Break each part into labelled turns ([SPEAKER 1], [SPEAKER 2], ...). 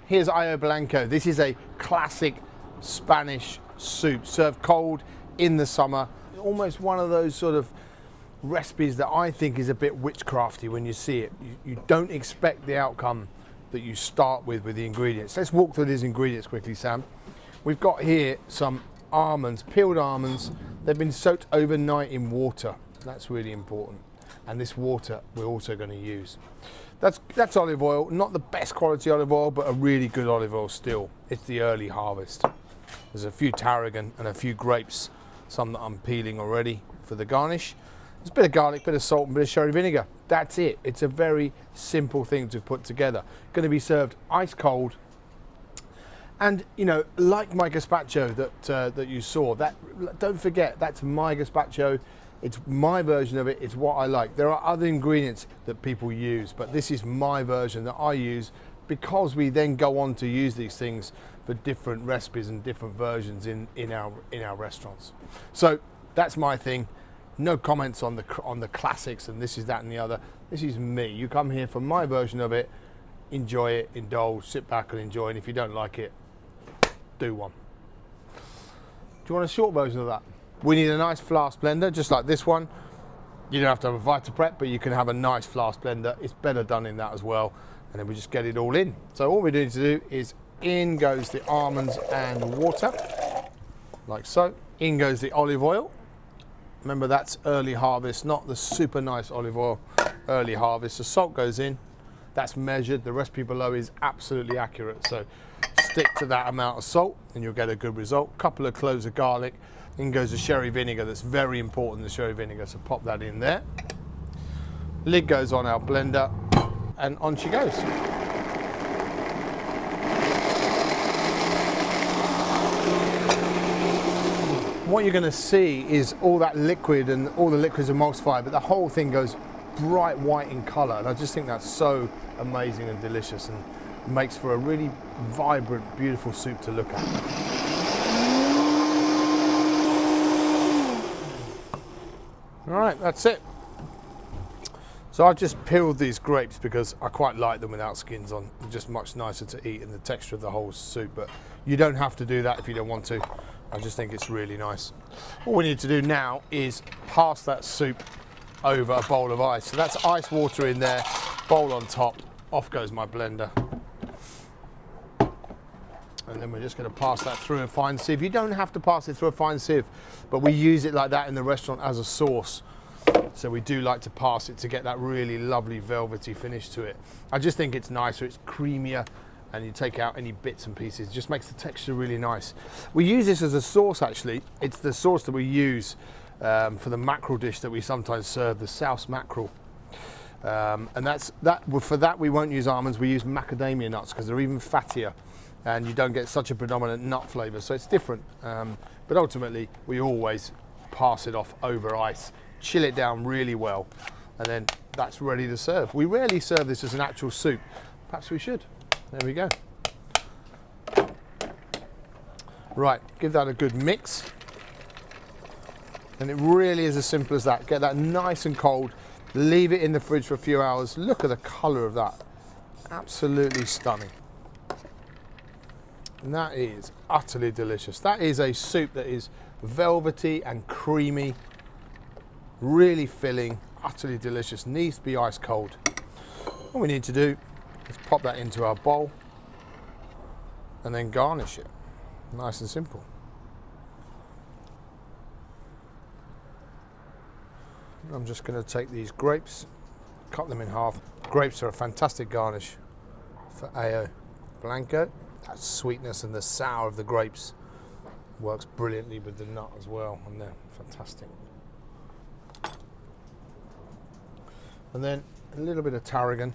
[SPEAKER 1] here's Ajo Blanco. This is a classic Spanish soup served cold in the summer. Almost one of those sort of recipes that I think is a bit witchcrafty when you see it. You don't expect the outcome that you start with the ingredients. Let's walk through these ingredients quickly, Sam. We've got here some almonds, peeled almonds. They've been soaked overnight in water. That's really important. And this water we're also going to use. That's olive oil, not the best quality olive oil, but a really good olive oil still. It's the early harvest. There's a few tarragon and a few grapes, some that I'm peeling already for the garnish. There's a bit of garlic, bit of salt, and a bit of sherry vinegar. That's it. It's a very simple thing to put together. Going to be served ice cold. And you know, like my gazpacho that you saw, don't forget that's my gazpacho. It's my version of it. It's what I like. There are other ingredients that people use, but this is my version that I use because we then go on to use these things for different recipes and different versions in our restaurants. So that's my thing. No comments on the classics and this is that and the other. This is me. You come here for my version of it. Enjoy it, indulge, sit back and enjoy. And if you don't like it, do one. Do you want a short version of that? We need a nice flask blender, just like this one. You don't have to have a Vitaprep, but you can have a nice flask blender. It's better done in that as well. And then we just get it all in. So all we need to do is in goes the almonds and water, like so. In goes the olive oil. Remember, that's early harvest, not the super nice olive oil, early harvest. The salt goes in. That's measured. The recipe below is absolutely accurate. So stick to that amount of salt and you'll get a good result. Couple of cloves of garlic. In goes the sherry vinegar. That's very important, the sherry vinegar. So pop that in there. Lid goes on our blender and on she goes. What you're going to see is all that liquid and all the liquids emulsify, but the whole thing goes bright white in colour. And I just think that's so amazing and delicious and makes for a really vibrant, beautiful soup to look at. All right, that's it. So I've just peeled these grapes because I quite like them without skins on. They're just much nicer to eat and the texture of the whole soup, but you don't have to do that if you don't want to. I just think it's really nice. All we need to do now is pass that soup over a bowl of ice. So that's ice water in there, bowl on top, off goes my blender. And then we're just going to pass that through a fine sieve. You don't have to pass it through a fine sieve, but we use it like that in the restaurant as a sauce. So we do like to pass it to get that really lovely velvety finish to it. I just think it's nicer, it's creamier, and you take out any bits and pieces. It just makes the texture really nice. We use this as a sauce actually. It's the sauce that we use for the mackerel dish that we sometimes serve, the South mackerel. And for that we won't use almonds, we use macadamia nuts because they're even fattier. And you don't get such a predominant nut flavour, so it's different. But ultimately, we always pass it off over ice, chill it down really well, and then that's ready to serve. We rarely serve this as an actual soup. Perhaps we should. There we go. Right, give that a good mix. And it really is as simple as that. Get that nice and cold, leave it in the fridge for a few hours. Look at the colour of that. Absolutely stunning. And that is utterly delicious. That is a soup that is velvety and creamy, really filling, utterly delicious. Needs to be ice cold. All we need to do is pop that into our bowl and then garnish it. Nice and simple. I'm just going to take these grapes, cut them in half. Grapes are a fantastic garnish for Ajo Blanco. That sweetness and the sour of the grapes works brilliantly with the nut as well, and they're fantastic. And then a little bit of tarragon,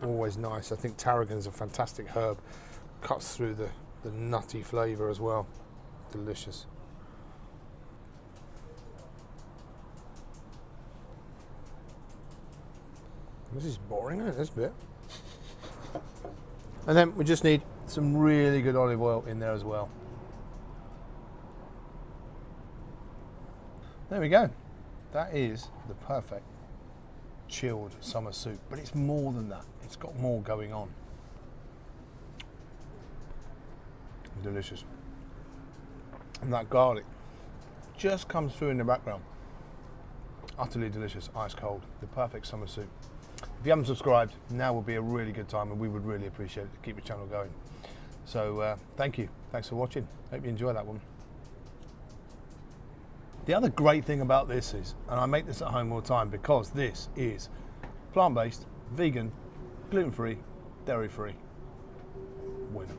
[SPEAKER 1] always nice. I think tarragon is a fantastic herb, cuts through the nutty flavour as well. Delicious. This is boring, isn't it, this bit? And then we just need some really good olive oil in there as well. There we go. That is the perfect chilled summer soup, but it's more than that. It's got more going on. delicious. And that garlic just comes through in the background. Utterly delicious, ice cold, the perfect summer soup. If you haven't subscribed, now would be a really good time, and we would really appreciate it to keep the channel going. So thank you. Thanks for watching. Hope you enjoy that one. The other great thing about this is, and I make this at home all the time because this is plant-based, vegan, gluten-free, dairy-free. Winner.